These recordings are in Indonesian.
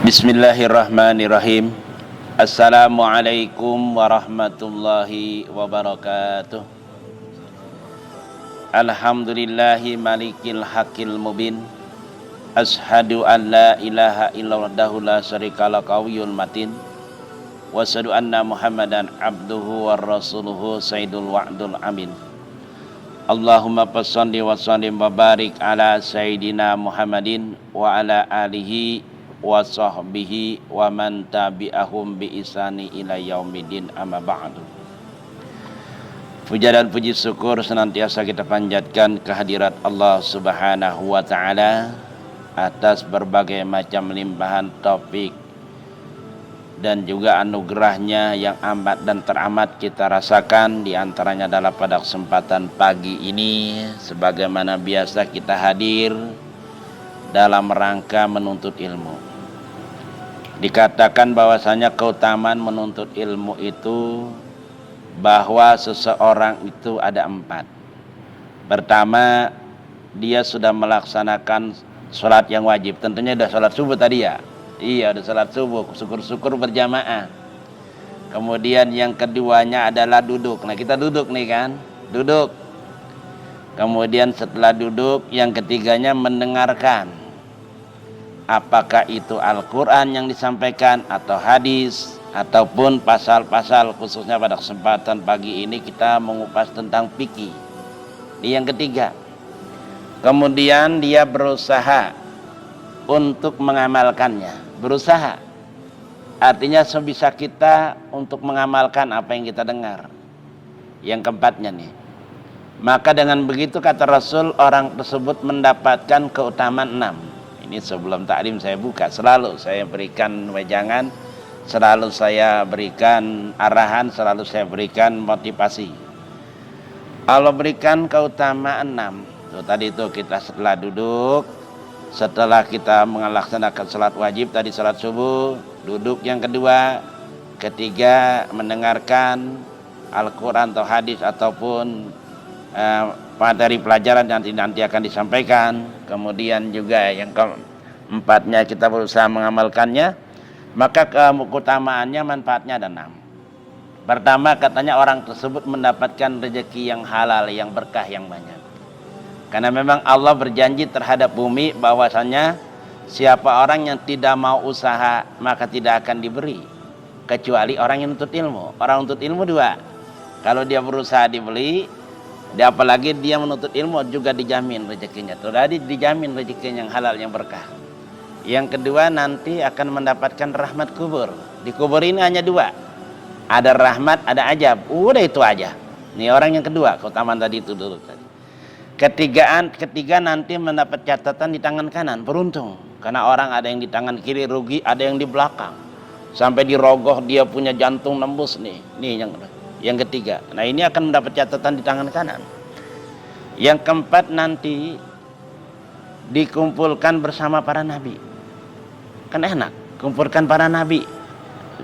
Bismillahirrahmanirrahim. Assalamualaikum warahmatullahi wabarakatuh. Alhamdulillahi malikil haqqil mubin. Ashhadu an la ilaha illallah la syarikalah qawiyul matin. Wa asyhadu anna Muhammadan abduhu wa rasuluhu sayyidul wa'dul amin. Allahumma fassalli wa sallim wa barik ala sayyidina Muhammadin wa ala alihi wa sahbihi wa man tabi'ahum bi ihsani ila yaumidin, amma ba'du. Puja dan puji syukur senantiasa kita panjatkan kehadirat Allah Subhanahu wa taala atas berbagai macam limpahan taufik dan juga anugerahnya yang amat dan teramat kita rasakan. Di antaranya adalah pada kesempatan pagi ini sebagaimana biasa kita hadir dalam rangka menuntut ilmu. Dikatakan bahwasanya keutamaan menuntut ilmu itu bahwa seseorang itu ada 4. Pertama, dia sudah melaksanakan sholat yang wajib. Tentunya sudah sholat subuh tadi ya. Iya, udah sholat subuh, syukur-syukur berjamaah. Kemudian yang keduanya adalah duduk. Nah, kita duduk nih kan, duduk. Kemudian setelah duduk, yang ketiganya mendengarkan. Apakah itu Al-Quran yang disampaikan atau hadis ataupun pasal-pasal, khususnya pada kesempatan pagi ini kita mengupas tentang fikih. Ini yang ketiga. Kemudian dia berusaha untuk mengamalkannya. Berusaha artinya sebisa kita untuk mengamalkan apa yang kita dengar. Yang keempatnya nih, maka dengan begitu kata Rasul, orang tersebut mendapatkan keutamaan 6. Ini sebelum taklim saya buka, selalu saya berikan wejangan, selalu saya berikan arahan, selalu saya berikan motivasi. Allah berikan keutamaan 6. Tuh, tadi itu kita setelah duduk, setelah kita melaksanakan salat wajib tadi, salat subuh, duduk yang kedua, ketiga mendengarkan Al-Quran atau hadis ataupun materi pelajaran nanti akan disampaikan. Kemudian juga yang keempatnya kita berusaha mengamalkannya. Maka keutamaannya, manfaatnya ada 6. Pertama, katanya orang tersebut mendapatkan rezeki yang halal, yang berkah, yang banyak. Karena memang Allah berjanji terhadap bumi bahwasanya siapa orang yang tidak mau usaha maka tidak akan diberi, kecuali orang yang nuntut ilmu. Orang nuntut ilmu 2. Kalau dia berusaha dibeli, dia apalagi dia menuntut ilmu juga dijamin rezekinya. Tadi dijamin rezekinya yang halal, yang berkah. Yang kedua, nanti akan mendapatkan rahmat kubur. Di kubur ini hanya 2. Ada rahmat, ada ajab. Udah itu aja. Ini orang yang kedua, keutamaan tadi itu dulu tadi. Ketiga nanti mendapat catatan di tangan kanan, beruntung. Karena orang ada yang di tangan kiri rugi, ada yang di belakang. Sampai di rogoh dia punya jantung nembus nih. Nih yang ketiga. Nah, ini akan mendapat catatan di tangan kanan. Yang keempat, nanti dikumpulkan bersama para nabi. Kan enak, kumpulkan para nabi.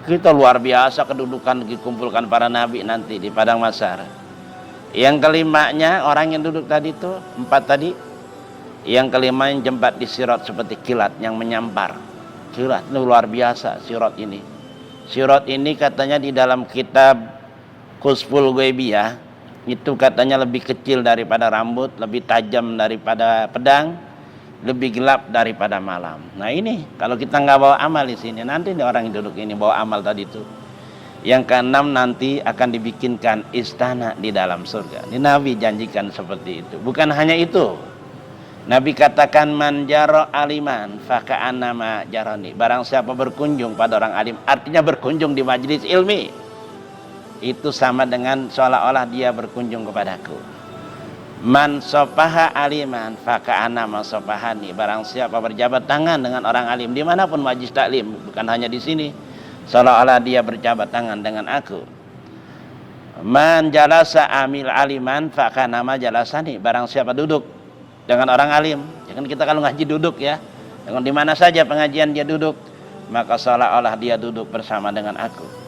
Kita luar biasa kedudukan dikumpulkan para nabi nanti di padang mahsyar. Yang kelimanya, orang yang duduk tadi itu 4 tadi. Yang kelima yang jembat di sirat seperti kilat yang menyampar. Kilat ini luar biasa sirat ini. Sirat ini katanya di dalam kitab Kusful Ghaibiyah itu katanya lebih kecil daripada rambut, lebih tajam daripada pedang, lebih gelap daripada malam. Nah, ini kalau kita nggak bawa amal di sini, nanti orang yang duduk ini bawa amal tadi itu. Yang keenam, nanti akan dibikinkan istana di dalam surga. Ini Nabi janjikan seperti itu. Bukan hanya itu. Nabi katakan, man jaro aliman faka'annama jaroni. Barang siapa berkunjung pada orang alim, artinya berkunjung di majelis ilmi, itu sama dengan seolah-olah dia berkunjung kepadaku. Man sopaha aliman faka'annama sopahani. Barang siapa berjabat tangan dengan orang alim dimanapun majelis taklim, bukan hanya di sini, seolah-olah dia berjabat tangan dengan aku. Man jalasa amil aliman faka'annama jalasani. Barang siapa duduk dengan orang alim, jangan kita kalau ngaji duduk ya, dengan di mana saja pengajian dia duduk, maka seolah-olah dia duduk bersama dengan aku.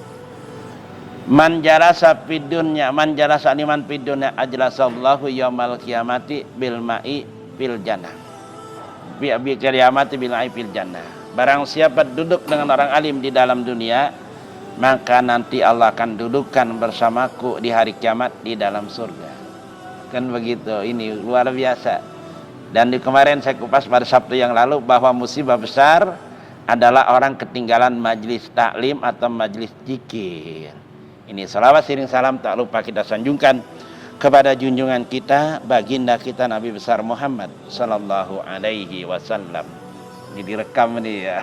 Man jalasa fid dunya, man jalasa liman fid dunya ajlasallahu yaumal qiyamati bil ma'i fil jannah. Bi qiyamati bil ma'i fil jannah. Barang siapa duduk dengan orang alim di dalam dunia, maka nanti Allah akan dudukkan bersamaku di hari kiamat di dalam surga. Kan begitu, ini luar biasa. Dan di kemarin saya kupas pada Sabtu yang lalu bahwa musibah besar adalah orang ketinggalan majlis taklim atau majlis zikir. Ini salawat sering salam tak lupa kita sanjungkan kepada junjungan kita, baginda kita Nabi besar Muhammad sallallahu alaihi wasallam. Ini direkam nih ya.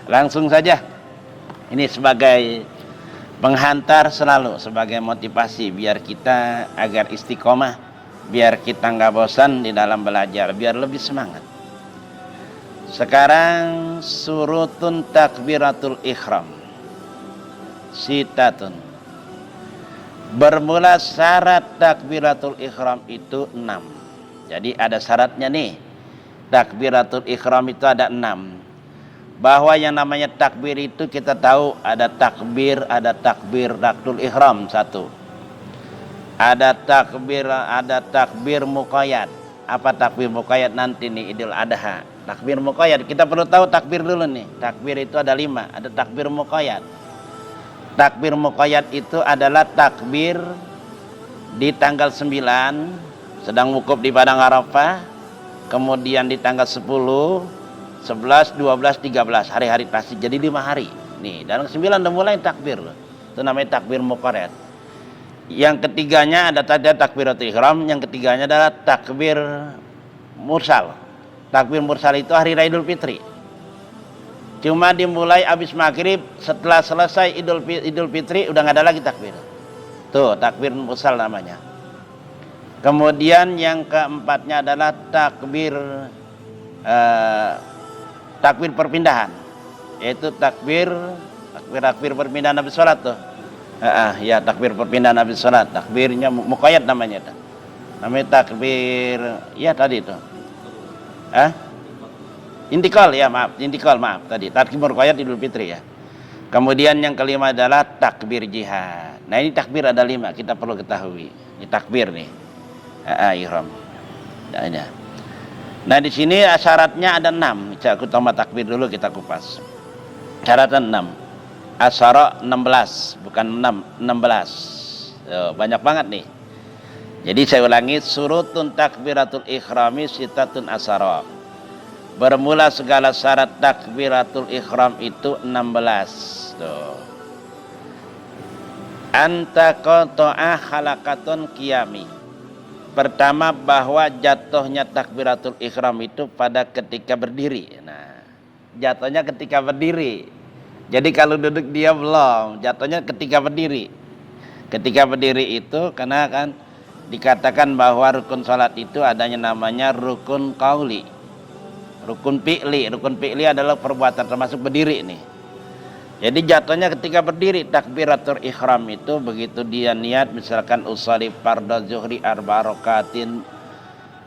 Langsung saja. Ini sebagai penghantar selalu, sebagai motivasi biar kita agar istiqomah, biar kita nggak bosan di dalam belajar, biar lebih semangat. Sekarang surutun takbiratul ihram. Sitatun. Bermula syarat takbiratul ihram itu 6. Jadi ada syaratnya nih. Takbiratul ihram itu ada 6. Bahwa yang namanya takbir itu kita tahu ada takbir taktul ihram 1. Ada takbir muqayyad. Apa takbir muqayyad nanti nih Idul Adha. Takbir muqayyad kita perlu tahu takbir dulu nih. Takbir itu ada 5, ada takbir muqayyad. Takbir muqayyad itu adalah takbir di tanggal 9 sedang wukuf di padang Arafah. Kemudian di tanggal 10, 11, 12, 13 hari-hari tasik. Jadi 5 hari. Nih, dan 9 udah mulai takbir. Itu namanya takbir muqayyad. Yang ketiganya ada tadi takbiratul ihram, yang ketiganya adalah takbir mursal. Takbir mursal itu hari raya Idul Fitri. Cuma dimulai habis maghrib, setelah selesai Idul Fitri udah nggak ada lagi takbir. Tuh, takbir mursal namanya. Kemudian yang keempatnya adalah takbir perpindahan, yaitu takbir perpindahan habis sholat tuh. Ya takbir perpindahan habis sholat, takbirnya muqayyad namanya. Namanya takbir, ya tadi itu. Intikal maaf tadi. Takbir muqayyad Idul Fitri ya. Kemudian yang kelima adalah takbir jihad. Nah ini takbir ada 5, kita perlu ketahui. Ini takbir nih. Ihram. Nah di sini syaratnya ada 6. Aku tambah takbir dulu kita kupas. Syaratnya 6. Asyara 16, bukan 16. Banyak banget nih. Jadi saya ulangi, surutun takbiratul ikhrami sitatun asyara. Bermula segala syarat takbiratul ihram itu 16. Tuh. Anta qata'a halakatun qiyami. Pertama bahwa jatuhnya takbiratul ihram itu pada ketika berdiri. Nah, jatuhnya ketika berdiri. Jadi kalau duduk dia belum, jatuhnya ketika berdiri. Ketika berdiri itu karena kan dikatakan bahwa rukun salat itu adanya namanya rukun qauli. Rukun fi'li. Rukun fi'li adalah perbuatan termasuk berdiri nih. Jadi jatuhnya ketika berdiri takbiratul ihram itu begitu dia niat misalkan usali fardhu zuhri 4 rakaatin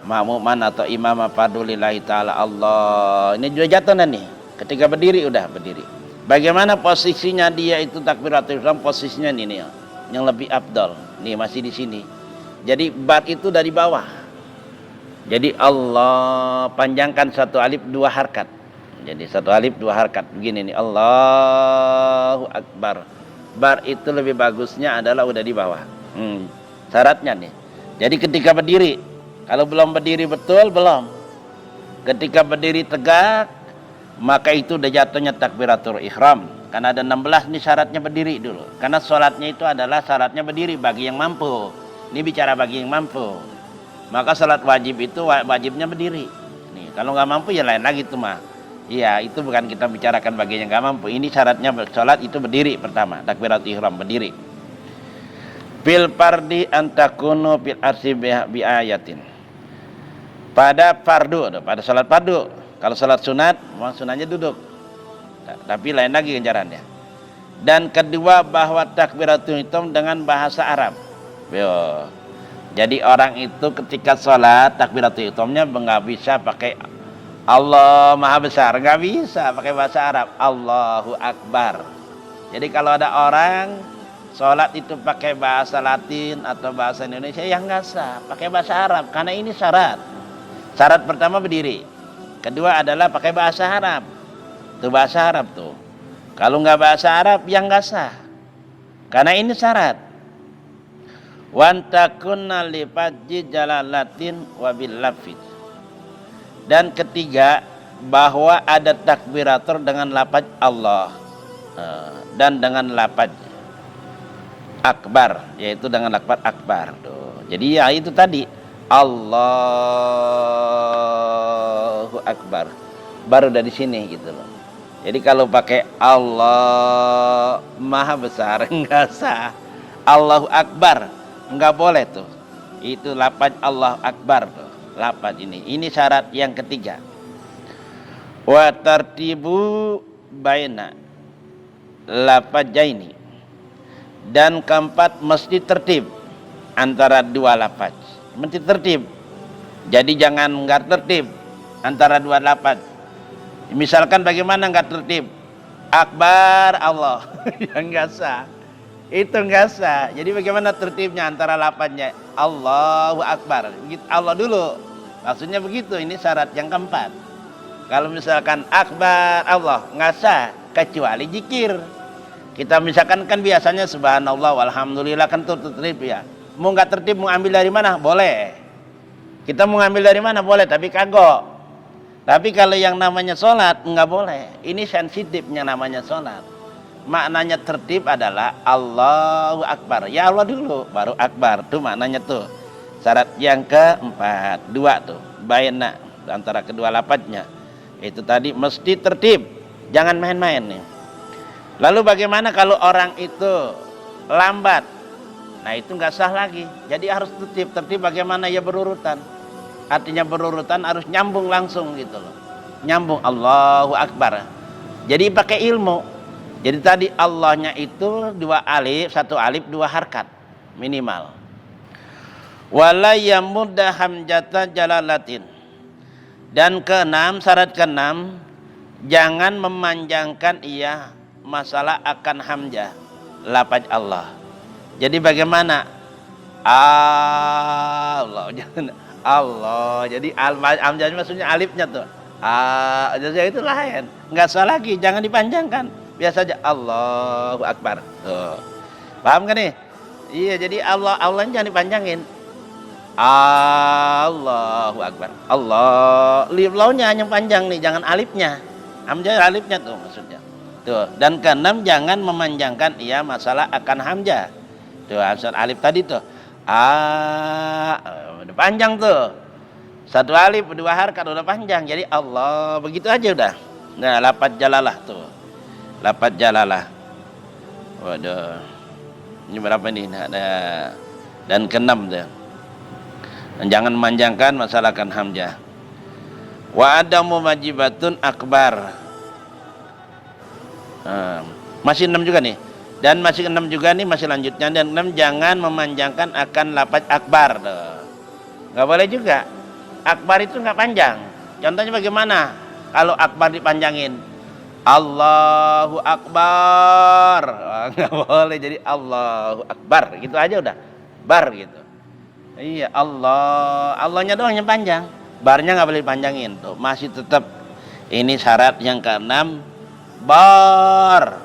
ma'muman atau imam fardu lillahi taala Allah. Ini juga jatuhnya nih. Ketika berdiri udah berdiri. Bagaimana posisinya dia itu takbiratul ihram, posisinya nih yang lebih afdal. Nih masih di sini. Jadi bar itu dari bawah. Jadi Allah panjangkan 1 alif 2 harkat. Jadi 1 alif 2 harkat begini nih, Allahu Akbar. Bar itu lebih bagusnya adalah udah di bawah. Syaratnya nih. Jadi ketika berdiri, kalau belum berdiri betul belum. Ketika berdiri tegak, maka itu udah jatuhnya takbiratul ihram. Karena ada 16 nih syaratnya berdiri dulu. Karena sholatnya itu adalah syaratnya berdiri bagi yang mampu. Ini bicara bagi yang mampu. Maka sholat wajib itu wajibnya berdiri. Nih, kalau nggak mampu ya lain lagi tuh mah. Iya, itu bukan kita bicarakan bagi yang nggak mampu. Ini syaratnya sholat itu berdiri pertama, takbiratul ihram berdiri. Fil fardi antakunu fil arsi bi ayatin. Pada fardu, pada sholat fardu. Kalau sholat sunat, memang sunatnya duduk. Tapi lain lagi ganjarannya. Dan kedua bahwa takbiratul ihram dengan bahasa Arab. Jadi orang itu ketika sholat takbiratul ihramnya nggak bisa pakai Allah Maha Besar, nggak bisa pakai bahasa Arab. Allahu Akbar. Jadi kalau ada orang sholat itu pakai bahasa Latin atau bahasa Indonesia, yang nggak sah, pakai bahasa Arab. Karena ini syarat. Syarat pertama berdiri. Kedua adalah pakai bahasa Arab. Itu bahasa Arab tuh. Kalau nggak bahasa Arab, yang nggak sah. Karena ini syarat. Wantakunna li fajji jalalatin wabil lafid. Dan ketiga, bahwa ada takbirator dengan lafaz Allah dan dengan lafaz akbar, yaitu dengan lafaz akbar tuh. Jadi ya itu tadi Allahu akbar, baru dari sini gitu loh. Jadi kalau pakai Allah maha besar enggak sah. Allahu akbar enggak boleh tuh. Itu lafaz Allahu akbar tuh. Lafaz ini syarat yang ketiga. Wa tartibu baina lafazaini. Dan keempat, mesti tertib antara dua lafaz. Mesti tertib. Jadi jangan enggak tertib antara dua lafaz. Misalkan bagaimana enggak tertib? Akbar Allah. Ya enggak sah. Itu enggak sah. Jadi bagaimana tertibnya antara lafaznya? Allahu akbar. Allah dulu. Maksudnya begitu. Ini syarat yang keempat. Kalau misalkan akbar Allah, enggak sah kecuali zikir. Kita misalkan kan biasanya subhanallah walhamdulillah kan tertib ya. Mau enggak tertib, mau ambil dari mana? Boleh. Kita mau ambil dari mana? Boleh, tapi kagok. Tapi kalau yang namanya sholat enggak boleh. Ini sensitifnya namanya sholat. Maknanya tertib adalah Allahu akbar. Ya Allah dulu, baru akbar. Itu maknanya tuh. Syarat yang keempat, dua tuh. Baina antara kedua lafaznya. Itu tadi mesti tertib. Jangan main-main nih. Lalu bagaimana kalau orang itu lambat? Nah itu nggak sah lagi. Jadi harus tertib. Tertib bagaimana? Ya berurutan. Artinya berurutan harus nyambung langsung gitu loh. Nyambung Allahu akbar. Jadi pakai ilmu. Jadi tadi Allahnya itu dua alif, satu alif, dua harkat minimal. Wala yamudda hamjata jalalatin. Dan keenam, syarat keenam, jangan memanjangkan ia masalah akan hamzah lafaz Allah. Jadi bagaimana? Allah, jangan Allah. Jadi hamzahnya maksudnya alifnya tuh. Jadi itu lain. Enggak salah lagi, jangan dipanjangkan. Biasa aja Allahu akbar. Tuh. Paham kan nih? Iya, jadi Allahnya jangan dipanjangin. Allahu akbar. Allah, launya yang panjang nih, jangan alifnya. Hamzah alifnya tuh maksudnya. Tuh, dan keenam jangan memanjangkan ia masalah akan hamzah. Tuh, hamzah alif tadi tuh. Udah panjang tuh. Satu alif, dua harkat udah panjang. Jadi Allah, begitu aja udah. Nah, lafaz jalalah tuh. Lafaz jalalah. Waduh. Ini berapa nih? Ada dan keenam tuh. Dan jangan memanjangkan masalah akan hamzah. Wa adamu majibatun akbar. Masih 6 juga nih. Dan masih 6 juga nih, masih lanjutnya. Dan 6, jangan memanjangkan akan lafaz akbar. Nggak boleh juga. Akbar itu nggak panjang. Contohnya bagaimana? Kalau akbar dipanjangin, Allahu akbar. Nggak boleh, jadi Allahu akbar. Gitu aja udah. Bar gitu. Iya, Allahnya doang yang panjang. Barnya nggak boleh dipanjangin. Tuh, masih tetap. Ini syarat yang keenam. Bar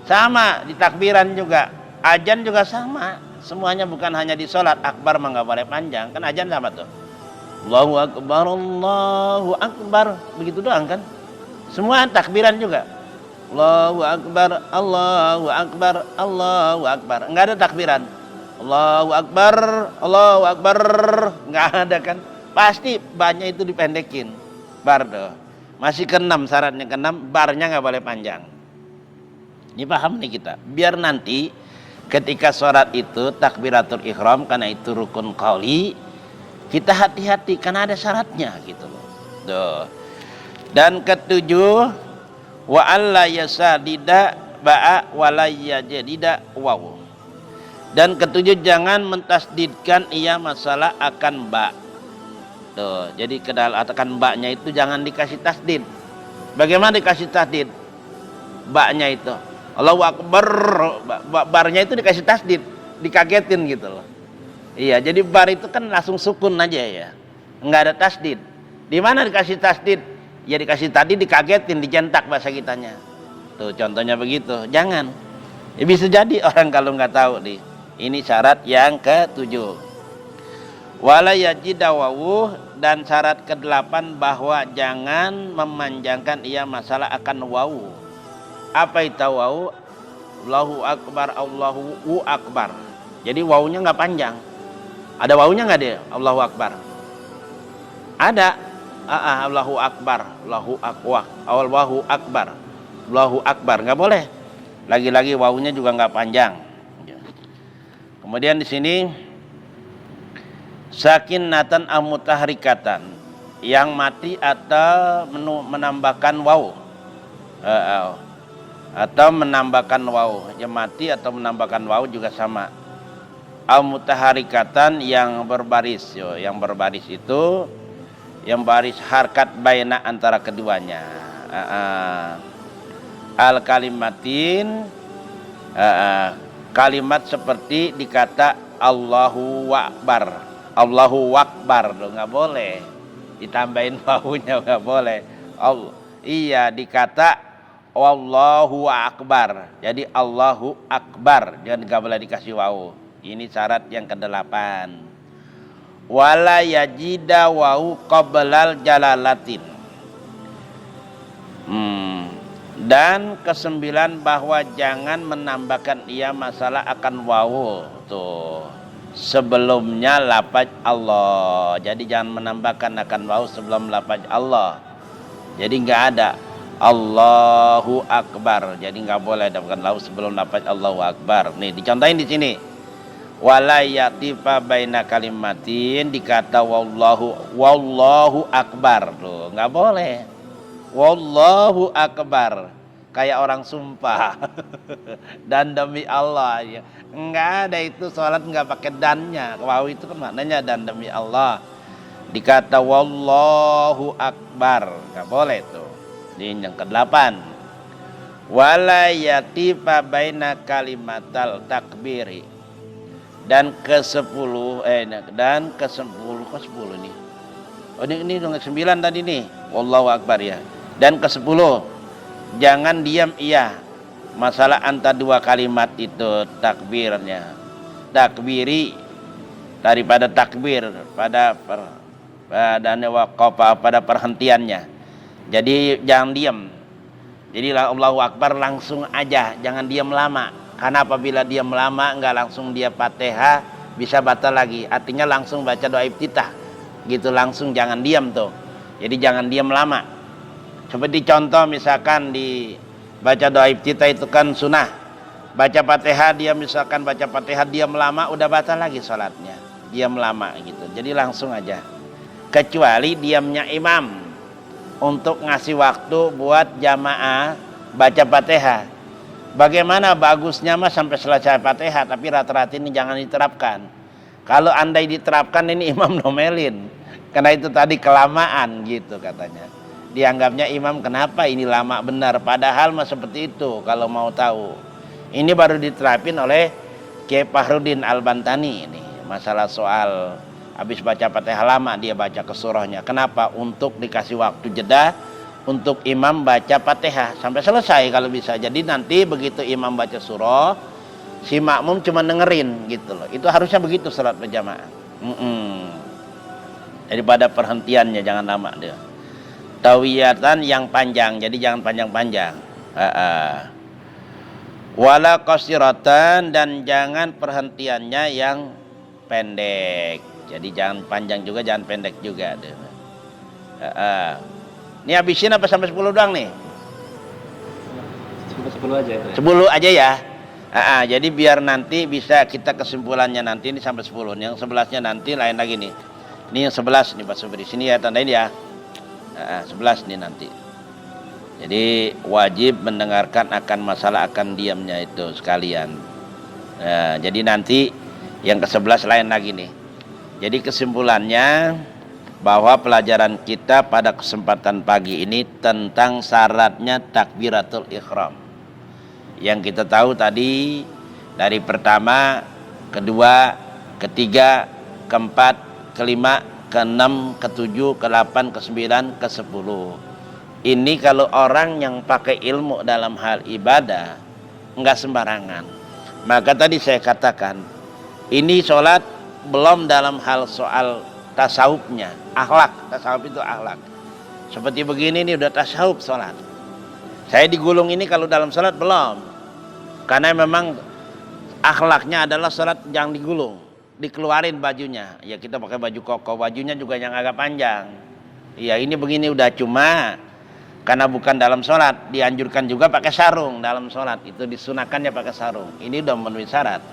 sama di takbiran juga, azan juga sama, semuanya bukan hanya di sholat. Akbar mah nggak boleh panjang, kan azan sama tuh, Allahu akbar, Allahu akbar, begitu doang kan. Semua takbiran juga, Allahu akbar, Allahu akbar, Allahu akbar, nggak ada takbiran, Allahu akbar, Allahu akbar, nggak ada kan. Pasti banyak itu dipendekin, bar tuh. Masih keenam, syaratnya keenam, barnya nggak boleh panjang. Ini paham nih kita. Biar nanti ketika sholat itu takbiratul ihram, karena itu rukun qauli, kita hati-hati karena ada syaratnya gitu loh. Tuh. Dan ketujuh, wa alla yasadida ba'a wa la yajadida waw. Dan ketujuh, jangan mentasdidkan ia masalah akan ba. Tuh, jadi akan baknya itu jangan dikasih tasdid. Bagaimana dikasih tasdid? Baknya itu Allahu akbar, barnya itu dikasih tasdid, dikagetin gitu loh. Iya, jadi bar itu kan langsung sukun aja ya. Enggak ada tasdid. Di mana dikasih tasdid? Ya dikasih tadi dikagetin, dicentak bahasa kitanya. Tuh contohnya begitu. Jangan. Ya bisa jadi orang kalau nggak tahu nih. Ini syarat yang ketujuh. Wala yajida wawu, dan syarat ke-8 bahwa jangan memanjangkan ia masalah akan wawu. Apa itu wawu? Allahu akbar, Allahu akbar. Jadi wawunya nggak panjang. Ada wawunya nggak dia? Allahu akbar. Ada. Allahu akbar, Allahu akbar, Allahu akbar, Allahu akbar. Nggak boleh. Lagi-lagi wawunya juga nggak panjang. Kemudian di sini sakinatan amutahrikatan, yang mati atau menambahkan wawu. Atau menambahkan wawu. Yang mati atau menambahkan wawu juga sama. Amutahrikatan yang berbaris. Yang berbaris itu yang baris harkat baina antara keduanya. Al kalimatin, kalimat seperti dikata Allahu Akbar, Allahu Akbar, nggak boleh ditambahin wawunya, nggak boleh. Iya, dikata Allahu Akbar, jadi Allahu Akbar, dan nggak boleh dikasih wawu. Ini syarat yang ke-8. Wala yajida wawu qablal jalalatin. Dan ke-9 bahwa jangan menambahkan ia masalah akan wawu. Tuh, sebelumnya lafaz Allah. Jadi jangan menambahkan akan wawu sebelum lafaz Allah. Jadi nggak ada Allahu Akbar. Jadi nggak boleh dapatkan wawu sebelum lafaz Allahu Akbar. Nih dicontohin di sini. Wala yatifa baina kalimatin, dikata wallahu akbar. Tuh, enggak boleh. Wallahu akbar. Kayak orang sumpah. Dan demi Allah ya. Enggak ada itu salat enggak pakai dannya. Wawu itu kan maknanya dan demi Allah. Dikata wallahu akbar. Enggak boleh tuh. Ini yang ke-8. Wala yatifa baina kalimatal takbiri. Dan ke-10 dan ke-10 kok 10 nih. Oh ini dong 9 tadi nih. Wallahu akbar ya. Dan ke-10 jangan diam iya. Masalah antara dua kalimat itu takbirnya. Takbiri daripada takbir pada pada perhentiannya. Jadi jangan diam. Jadi Allahu akbar langsung aja, jangan diam lama. Karena apabila dia melama enggak langsung dia Fatihah bisa batal lagi. Artinya langsung baca doa iftitah. Gitu langsung, jangan diam tuh. Jadi jangan diam lama. Seperti contoh misalkan di baca doa iftitah itu kan sunnah. Baca Fatihah dia misalkan baca Fatihah dia melama udah batal lagi sholatnya. Dia melama gitu. Jadi langsung aja. Kecuali diamnya imam untuk ngasih waktu buat jamaah baca Fatihah. Bagaimana bagusnya mah sampai selesai Fatihah, tapi rata-rata ini jangan diterapkan. Kalau andai diterapkan ini imam nomelin. Karena itu tadi kelamaan gitu katanya. Dianggapnya imam kenapa ini lama benar, padahal mah seperti itu kalau mau tahu. Ini baru diterapin oleh Kiai Fahrudin Al-Bantani ini. Masalah soal habis baca Fatihah lama dia baca ke surahnya. Kenapa? Untuk dikasih waktu jeda untuk imam baca Fatihah sampai selesai kalau bisa. Jadi nanti begitu imam baca surah, si makmum cuma dengerin gitu loh. Itu harusnya begitu salat berjamaah. Daripada perhentiannya jangan lama dia. Tawiyatan yang panjang, jadi jangan panjang-panjang. Wala qasiratan, dan jangan perhentiannya yang pendek. Jadi jangan panjang juga, jangan pendek juga. Ini habisin apa sampai 10 doang nih? Sampai 10 aja. 10 aja ya. Jadi biar nanti bisa kita kesimpulannya nanti ini sampai 10. Yang 11-nya nanti lain lagi nih. Ini yang 11 nih Pak Sobri. Sini ya tandain ya. 11 nih nanti. Jadi wajib mendengarkan akan masalah akan diamnya itu sekalian. Jadi nanti yang ke-11 lain lagi nih. Jadi kesimpulannya bahwa pelajaran kita pada kesempatan pagi ini tentang syaratnya takbiratul ihram. Yang kita tahu tadi dari pertama, kedua, ketiga, keempat, kelima, keenam, ketujuh, ke-8, ke-9, ke-10. Ini kalau orang yang pakai ilmu dalam hal ibadah enggak sembarangan. Maka tadi saya katakan, ini sholat belum dalam hal soal tasawufnya, akhlak. Tasawuf itu akhlak. Seperti begini ini udah tasawuf sholat. Saya digulung ini kalau dalam sholat belum, karena memang akhlaknya adalah sholat yang digulung, dikeluarin bajunya. Ya kita pakai baju koko, bajunya juga yang agak panjang. Ya ini begini udah, cuma karena bukan dalam sholat, dianjurkan juga pakai sarung dalam sholat. Itu disunahkannya pakai sarung. Ini udah memenuhi syarat.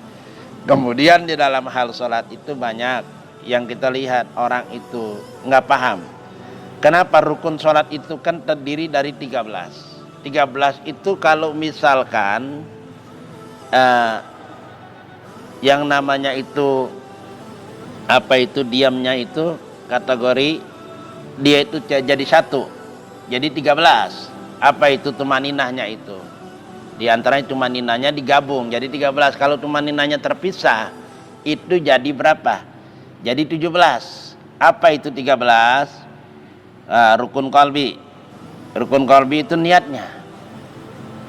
Kemudian di dalam hal sholat itu banyak yang kita lihat orang itu nggak paham. Kenapa rukun sholat itu kan terdiri dari 13. 13 itu kalau misalkan yang namanya itu apa itu diamnya itu kategori dia itu jadi satu. Jadi 13. Apa itu tumaninahnya itu? Di antaranya tumaninahnya digabung jadi 13. Kalau tumaninahnya terpisah itu jadi berapa? Jadi 17. Apa itu 13? Rukun qalbi. Rukun qalbi itu niatnya.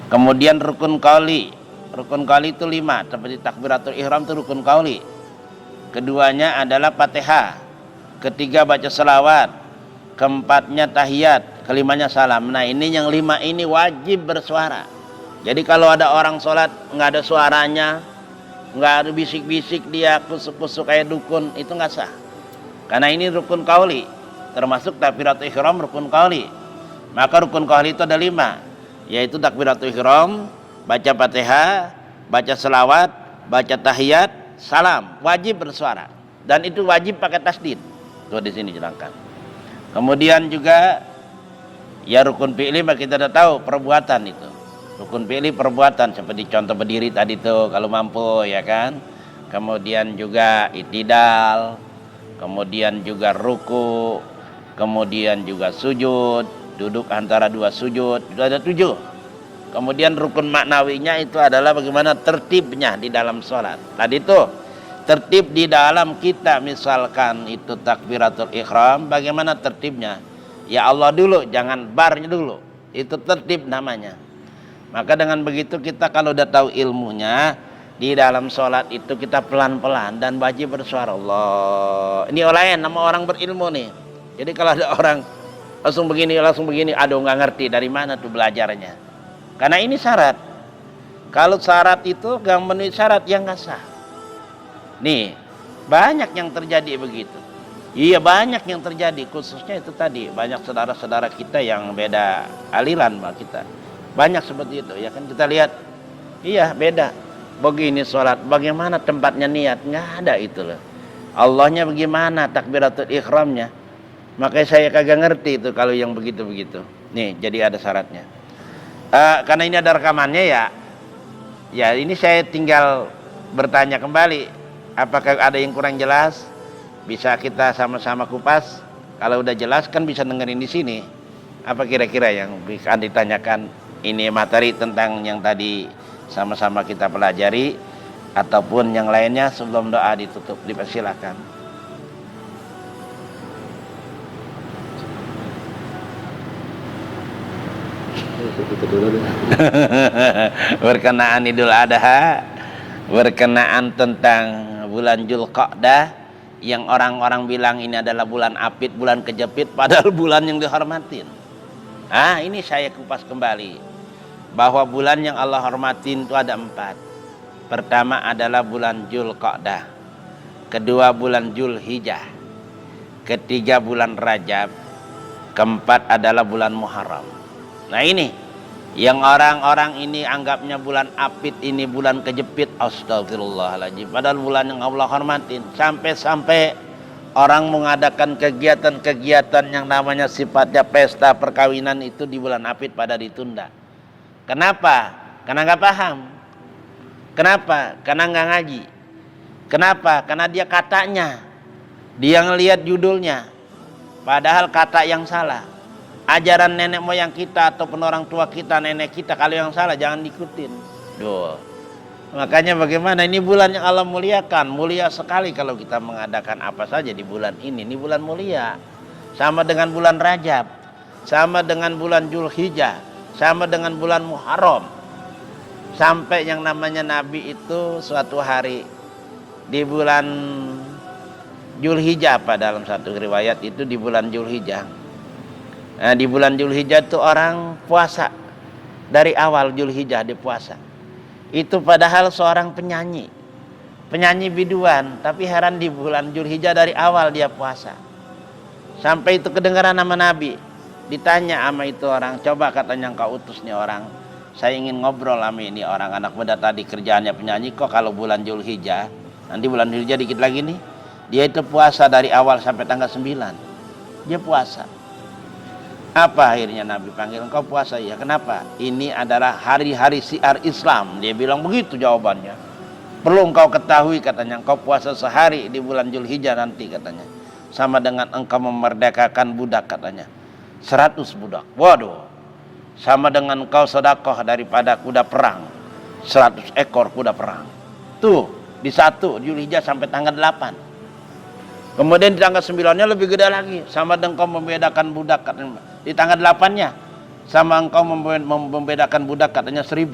Kemudian rukun qauli. Rukun qauli itu 5. Seperti takbiratul ihram itu rukun qauli. Keduanya adalah Fatihah. Ketiga baca selawat. Keempatnya tahiyat. Kelimanya salam. Nah ini yang 5 ini wajib bersuara. Jadi kalau ada orang sholat nggak ada suaranya, nggak ada bisik-bisik dia kusuk-kusuk kayak dukun, itu nggak sah. Karena ini rukun qauli, termasuk takbiratul ihram rukun qauli. Maka rukun qauli itu ada 5, yaitu takbiratul ihram, baca Fatihah, baca selawat, baca tahiyat, salam, wajib bersuara. Dan itu wajib pakai tasdid. Tuh di sini jelaskan. Kemudian juga ya rukun fi'li kita sudah tahu perbuatan itu. Rukun fi'li perbuatan seperti contoh berdiri tadi tuh kalau mampu ya kan. Kemudian juga itidal, kemudian juga ruku, kemudian juga sujud, duduk antara dua sujud, itu ada 7. Kemudian rukun maknawinya itu adalah bagaimana tertibnya di dalam sholat. Tadi tuh tertib di dalam kita, misalkan itu takbiratul ihram, bagaimana tertibnya? Ya Allah dulu, jangan barnya dulu. Itu tertib namanya. Maka dengan begitu kita kalau udah tahu ilmunya, di dalam sholat itu kita pelan-pelan dan wajib bersuara Allah. Ini olayan nama orang berilmu nih. Jadi kalau ada orang langsung begini, aduh nggak ngerti dari mana tuh belajarnya. Karena ini syarat. Kalau syarat itu gak memenuhi syarat yang nggak sah. Nih, banyak yang terjadi begitu. Iya banyak yang terjadi, khususnya itu tadi banyak saudara-saudara kita yang beda aliran sama kita. Banyak seperti itu ya kan, kita lihat iya beda. Begini sholat, bagaimana tempatnya niat, nggak ada itu loh. Allahnya bagaimana takbiratul ihramnya. Makanya saya kagak ngerti itu kalau yang begitu-begitu. Nih, jadi ada syaratnya. Karena ini ada rekamannya ya ini saya tinggal bertanya kembali, apakah ada yang kurang jelas? Bisa kita sama-sama kupas. Kalau udah jelas kan bisa dengerin di sini. Apa kira-kira yang bisa ditanyakan? Ini materi tentang yang tadi sama-sama kita pelajari ataupun yang lainnya. Sebelum doa ditutup, dipersilakan. Berkenaan Idul Adha, berkenaan tentang bulan Dzulqa'dah, yang orang-orang bilang ini adalah bulan apit, bulan kejepit, padahal bulan yang dihormatin. Ini saya kupas kembali bahwa bulan yang Allah hormatin itu ada 4. Pertama adalah bulan Dzulqa'dah, kedua bulan Dzulhijjah, ketiga bulan Rajab, keempat adalah bulan Muharram. Nah ini yang orang-orang ini anggapnya bulan apit, ini bulan kejepit, astagfirullahaladzim, padahal bulan yang Allah hormatin. Sampai-sampai orang mengadakan kegiatan-kegiatan yang namanya sifatnya pesta perkawinan itu di bulan apit pada ditunda. Kenapa? Karena nggak paham. Kenapa? Karena nggak ngaji. Kenapa? Karena dia katanya, dia ngelihat judulnya, padahal kata yang salah. Ajaran nenek moyang kita ataupun orang tua kita, nenek kita, kalau yang salah jangan diikutin. Duh. Makanya bagaimana ini bulan yang Allah muliakan, mulia sekali kalau kita mengadakan apa saja di bulan ini. Ini bulan mulia. Sama dengan bulan Rajab. sama dengan bulan Zulhijjah, sama dengan bulan Muharram. Sampai yang namanya Nabi itu suatu hari di bulan Zulhijjah, apa dalam satu riwayat itu di bulan Zulhijjah. Nah, di bulan Zulhijjah itu orang puasa. Dari awal Zulhijjah dia puasa. Itu padahal seorang penyanyi biduan, tapi heran di bulan Zulhijjah dari awal dia puasa. Sampai itu kedengaran nama Nabi. Ditanya sama itu orang, coba katanya engkau utus nih orang, saya ingin ngobrol sama ini orang anak muda tadi kerjaannya penyanyi, kok kalau bulan Zulhijjah, nanti bulan Zulhijjah dikit lagi nih, dia itu puasa dari awal sampai tanggal 9. Dia puasa. Apa akhirnya Nabi panggil, engkau puasa? Ya, kenapa? Ini adalah hari-hari syiar Islam. Dia bilang begitu jawabannya. Perlu engkau ketahui katanya, engkau puasa sehari di bulan Zulhijjah nanti katanya, sama dengan engkau memerdekakan budak katanya, 100 budak. Waduh, sama dengan engkau sedekah daripada kuda perang, 100 ekor kuda perang. Tuh, di 1 Zulhijjah sampai tanggal 8. Kemudian di tanggal 9-nya lebih gede lagi, sama dengan engkau membedakan budak katanya. Di tanggal 8-nya sama engkau membedakan budak katanya 1000.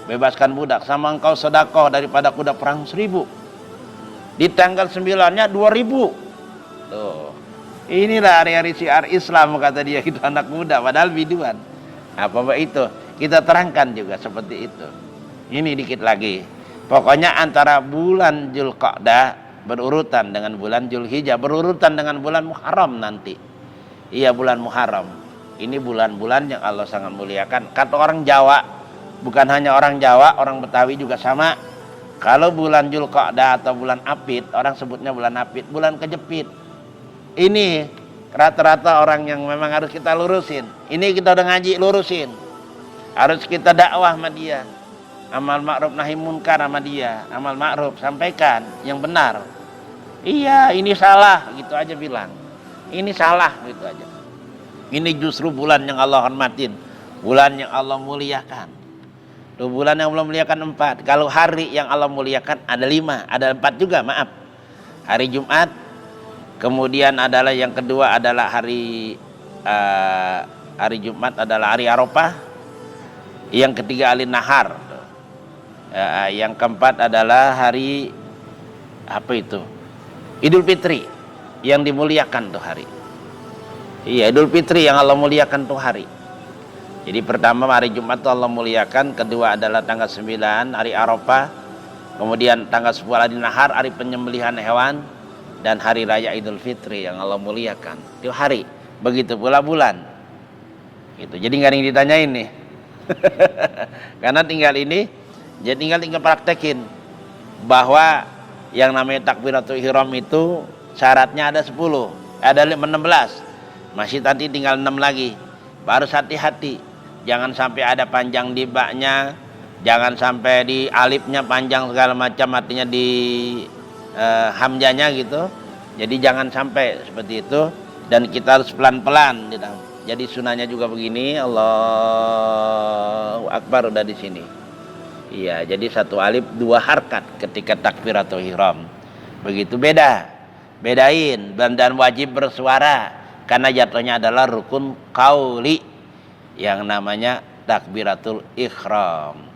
Bebaskan budak, sama engkau sedekah daripada kuda perang 1000. Di tanggal 9-nya 2000. Tuh. Inilah hari-hari syiar Islam kata dia, itu anak muda padahal biduan. Apa itu? Kita terangkan juga seperti itu. Ini dikit lagi. Pokoknya antara bulan Zulqa'dah berurutan dengan bulan Zulhijjah, berurutan dengan bulan Muharram nanti. Iya, bulan Muharram. Ini bulan-bulan yang Allah sangat muliakan. Kata orang Jawa, bukan hanya orang Jawa, orang Betawi juga sama. Kalau bulan Zulqa'dah atau bulan Apit, orang sebutnya bulan Apit, bulan kejepit. Ini rata-rata orang yang memang harus kita lurusin. Ini kita udah ngaji, lurusin. Harus kita dakwah sama dia. Amal ma'ruf nahi munkar sama dia. Amal ma'ruf, sampaikan yang benar. Iya, ini salah, gitu aja bilang. Ini salah, gitu aja. Ini justru bulan yang Allah hormatin, bulan yang Allah muliakan. Tuh, bulan yang Allah muliakan 4. Kalau hari yang Allah muliakan ada 5, ada 4 juga, maaf. Hari Jumat. Kemudian adalah yang kedua adalah hari Jumat adalah hari Arafah. Yang ketiga hari Nahar. Yang keempat adalah hari apa itu? Idul Fitri yang dimuliakan tuh hari. Iya, Idul Fitri yang Allah muliakan tuh hari. Jadi pertama hari Jumat tuh Allah muliakan, kedua adalah tanggal 9 hari Arafah. Kemudian tanggal 10 hari Nahar, hari penyembelihan hewan. Dan hari raya Idul Fitri yang Allah muliakan itu hari, begitu pula bulan gitu. Jadi nggak ada yang ditanyain nih. Karena tinggal ini, jadi tinggal praktekin bahwa yang namanya takbiratul ihram itu syaratnya ada 10, ada 16, masih tadi tinggal 6 lagi. Baru hati-hati, jangan sampai ada panjang di baknya, jangan sampai di alifnya panjang segala macam, artinya di hamzanya gitu. Jadi jangan sampai seperti itu, dan kita harus pelan-pelan gitu. Jadi sunahnya juga begini, Allahu Akbar udah di sini. Iya, jadi 1 alif 2 harkat ketika takbiratul ihram. Begitu bedain, dan wajib bersuara karena jatuhnya adalah rukun qauli yang namanya takbiratul ihram.